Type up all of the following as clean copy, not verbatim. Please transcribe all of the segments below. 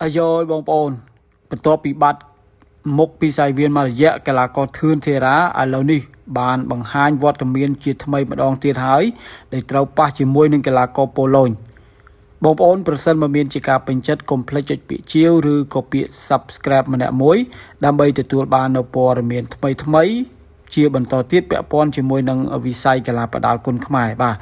អាយ៉យបងប្អូនបន្ទាប់ពីបាត់មុខពីសាយវៀនមករយៈកីឡាករធឿនធីរ៉ាឥឡូវនេះបានបង្ហាញវត្តមានជាថ្មីម្ដងទៀតហើយដែលត្រូវប៉ះជាមួយនឹងកីឡាករប៉ូឡូញបងប្អូនប្រសិនបើមានជាការពេញចិត្តកុំភ្លេចចុចពាក្យជាវឬក៏ពាក្យ Subscribe ម្នាក់មួយដើម្បីទទួលបាននូវព័ត៌មានថ្មីជាបន្តទៀតពាក់ព័ន្ធជាមួយនឹងវិស័យកីឡាផ្ដាល់គុណខ្មែរបាទ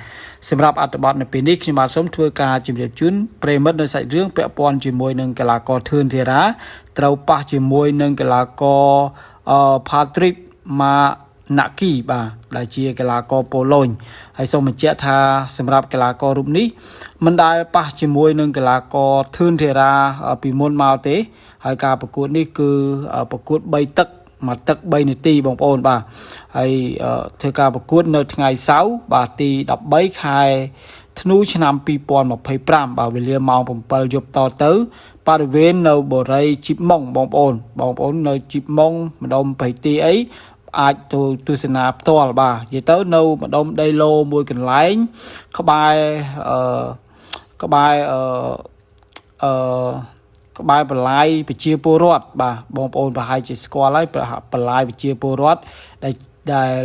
សម្រាប់អត្ថបទនៅពេលនេះខ្ញុំបាទសូមធ្វើការជម្រាបជូនប្រិមិត្តនៅសាច់រឿងពាក់ព័ន្ធជាមួយនឹងកីឡាករធឿនធីរ៉ាត្រូវប៉ះជាមួយនឹងកីឡាករ Patrick Manaki បាទដែលជាកីឡាករប៉ូឡូញហើយសូមបញ្ជាក់ថាសម្រាប់កីឡាកររូបនេះមិនដែលប៉ះជាមួយនឹងកីឡាករធឿនធីរ៉ាពីមុនមកទេហើយការប្រកួតនេះគឺប្រកួត3ទឹកមកទឹក3នាទីបងប្អូនបាទហើយធ្វើការប្រកួតនៅថ្ងៃសៅរ៍បាទទី13ខែធ្នូឆ្នាំ2025បាទវេលាម៉ោង7យប់តទៅបរិវេណនៅបូរីជីបម៉ុងបងប្អូននៅជីបម៉ុងម្ដុំបៃទីអីអាចទៅទស្សនាផ្ទាល់បាទនិយាយទៅនៅម្ដុំដីឡូមួយកន្លែងក្បែរក្បែរបន្លាយប្រជាពលរដ្ឋបាទបងប្អូនប្រហែលជាស្គាល់ហើយបន្លាយប្រជាពលរដ្ឋដែល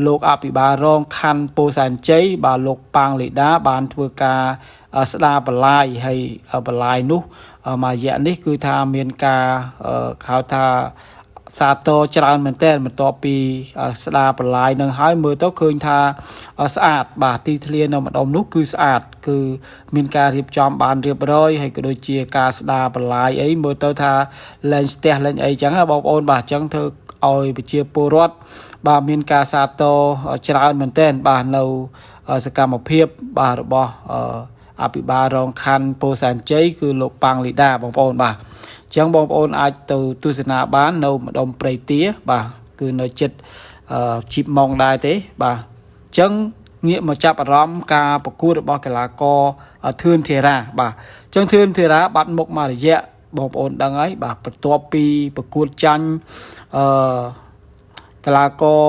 លោកអភិបាលរងខណ្ឌពោធិ៍សែនជ័យបាទលោកប៉ាងលីដាបានធ្វើការស្ដារបន្លាយហើយបន្លាយនោះមួយរយៈនេះគឺថាមានការហៅថាសាទរច្រើនមែនទែនបន្ទាប់ពីស្ដារបន្លាយនឹងហើយមើលទៅឃើញថាស្អាតបាទទីធ្លានៅម្ដុំនោះគឺស្អាតគឺមានការរៀបចំបានរៀបរយហើយក៏ដូចជាការស្ដារបន្លាយអីមើលទៅថាលែងស្ទះលែងអីចឹងបងប្អូនបាទអញ្ចឹងធ្វើឲ្យប្រជាពលរដ្ឋបាទមានការសាទរច្រើនមែនទែនបាទនៅសកម្មភាពបាទរបស់អភិបាលរងខណ្ឌពោធិ៍សែនជ័យគឺលោកប៉ាងលីដាបងប្អូនបាទអញ្ចឹងបងប្អូនអាចទៅទស្សនាបាននៅម្ដុំព្រៃទាបាទគឺនៅចិត្តជីបម៉ុងដែរទេបាទអញ្ចឹងងាកមកចាប់អារម្មណ៍ការប្រកួតរបស់កីឡាករធឿនធីរ៉ាបាទអញ្ចឹងធឿនធីរ៉ាបាត់មុខមករយៈបងប្អូនដឹងហើយបាទបន្ទាប់ពីប្រកួតចាញ់កីឡាករ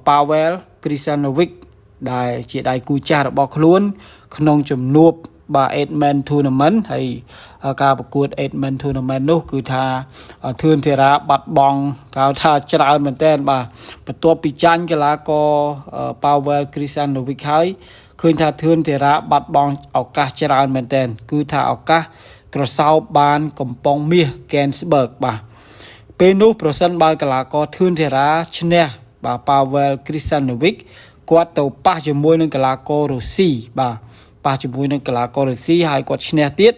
Pavel Krishanovic ដែលជាដៃគូចាស់របស់ខ្លួនក្នុងជំនួបបាទ 8Man Tournament ហើយការប្រកួត 8Man Tournament នោះគឺថាធឿនធីរ៉ាបាត់បង់គេហៅថាច្រើនមែនទែនបាទបន្ទាប់ពីចាញ់កីឡាករ Pavel Krishanovic ហើយឃើញថាធឿនធីរ៉ាបាត់បង់ឱកាសច្រើនមែនទែនគឺថាឱកាសក្រសោបបានកំប៉ុងមាស Kensburg បាទពេលនោះប្រសិនបើកីឡាករធឿនធីរ៉ាឈ្នះបាទ Pavel Krishanovic គាត់ទៅប៉ះជាមួយនឹងកីឡាកររុស្ស៊ីបាទប៉ះជាមួយនឹងកីឡាកររុស្ស៊ីហើយគាត់ឈ្នះទៀត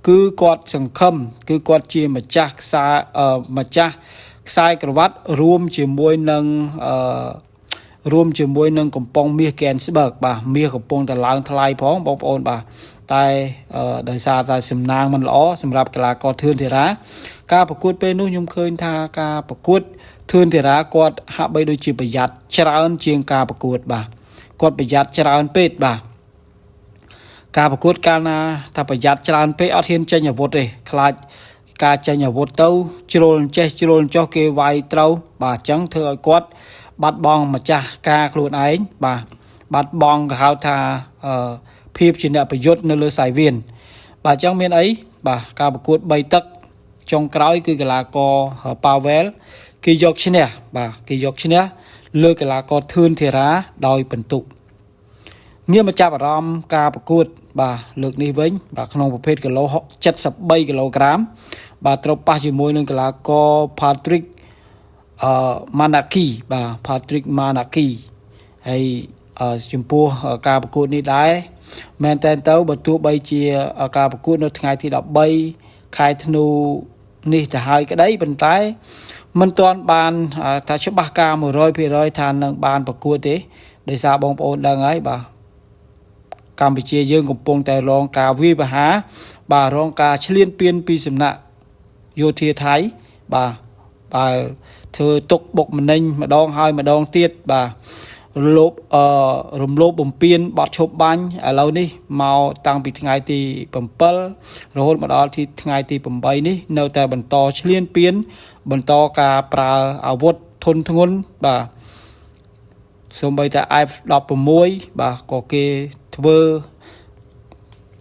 គឺគាត់សង្ឃឹមគឺគាត់ជាម្ចាស់ខ្សែក្រវ៉ាត់រួមជាមួយនឹងកំប៉ុងមាស Kensburg បាទមាសកំពុងតែឡើងថ្លៃផងបងប្អូនបាទតែដោយសារតែសំណាងមិនល្អសម្រាប់កីឡាករធឿនធីរ៉ាការប្រកួតពេលនោះខ្ញុំឃើញថាការប្រកួតធឿនធីរ៉ាគាត់ហាក់បីដូចជាប្រយ័ត្នច្រើនជាងការប្រកួតបាទគាត់ប្រយ័ត្នច្រើនពេកបាទការប្រកួតកាលណាថាប្រយ័ត្នច្រើនពេកអត់ហ៊ានចេញអាវុធទេខ្លាចការចេញអាវុធទៅជ្រុលចេះជ្រុលចុះគេវាយត្រូវបាទអញ្ចឹងធ្វើឲ្យគាត់បាត់បង់ម្ចាស់ការខ្លួនឯងបាទបាត់បង់គេហៅថាភាពជាអ្នកប្រយុទ្ធនៅលើសាយវៀនបាទអញ្ចឹងមានអីបាទការប្រកួត3ទឹកចុងក្រោយគឺកីឡាករ Pavel គេយកឈ្នះបាទគេយកឈ្នះលើកីឡាករធឿនធីរ៉ាដោយពិន្ទុងាកមកចាប់អារម្មណ៍ការប្រកួតបាទលើកនេះវិញបាទក្នុងប្រភេទគីឡូ73គីឡូក្រាមបាទត្រូវប៉ះជាមួយនឹងកីឡាករ Patrick Manaki បាទ Patrick Manaki ហើយចំពោះការប្រកួតនេះដែរមែនតើទៅបើទោះបីជាការប្រកួតនៅថ្ងៃទី13ខែធ្នូនេះទៅហើយក្តីប៉ុន្តែមិនទាន់បានថាច្បាស់ការ 100% ថានឹងបានប្រកួតទេដោយសារបងប្អូនដឹងហើយបាទកម្ពុជាយើងកំពុងតែរងការវាយប្រហារបាទរងការឈ្លានពានពីសំណាក់យោធាថៃបាទធ្វើទុកបុកម្នេញម្ដងហើយម្ដងទៀតបាទរំលោភបំពានបទឈប់បាញ់ឥឡូវនេះមកតាំងពីថ្ងៃទី7រហូតមកដល់ថ្ងៃទី8នេះនៅតែបន្តឈ្លានពានបន្តការប្រើអាវុធធុនធ្ងន់បាទសូម្បីតែ F16 បាទក៏គេធ្វើ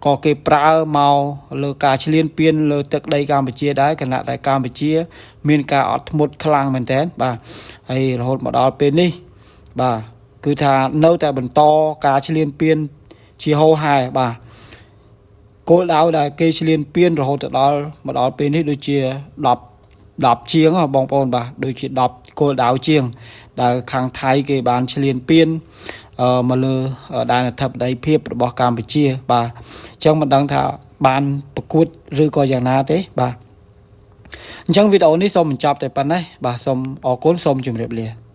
ក៏គេប្រើមកលើការឈ្លានពានលើទឹកដីកម្ពុជាដែរគណៈតែកម្ពុជាមានការអត់ធ្មត់ខ្លាំងមែនទែនបាទហើយរហូតមកដល់ពេលនេះបាទគឺថានៅតែបន្តការឈ្លានពានជាហូរហែបាទគោលដៅដែលគេឈ្លានពានរហូតដល់មកដល់ពេលនេះដូចជា10ជាងបងប្អូនបាទដូចជា10គោលដៅជាងដែលខាងថៃគេបានឈ្លានពានមកលើដែនអធិបតេយ្យភាពរបស់កម្ពុជាបាទអញ្ចឹងមិនដឹងថាបានប្រកួតឬក៏យ៉ាងណាទេបាទអញ្ចឹងវីដេអូនេះសូមបញ្ចប់តែប៉ុណ្ណេះបាទសូមអរគុណសូមជម្រាបលា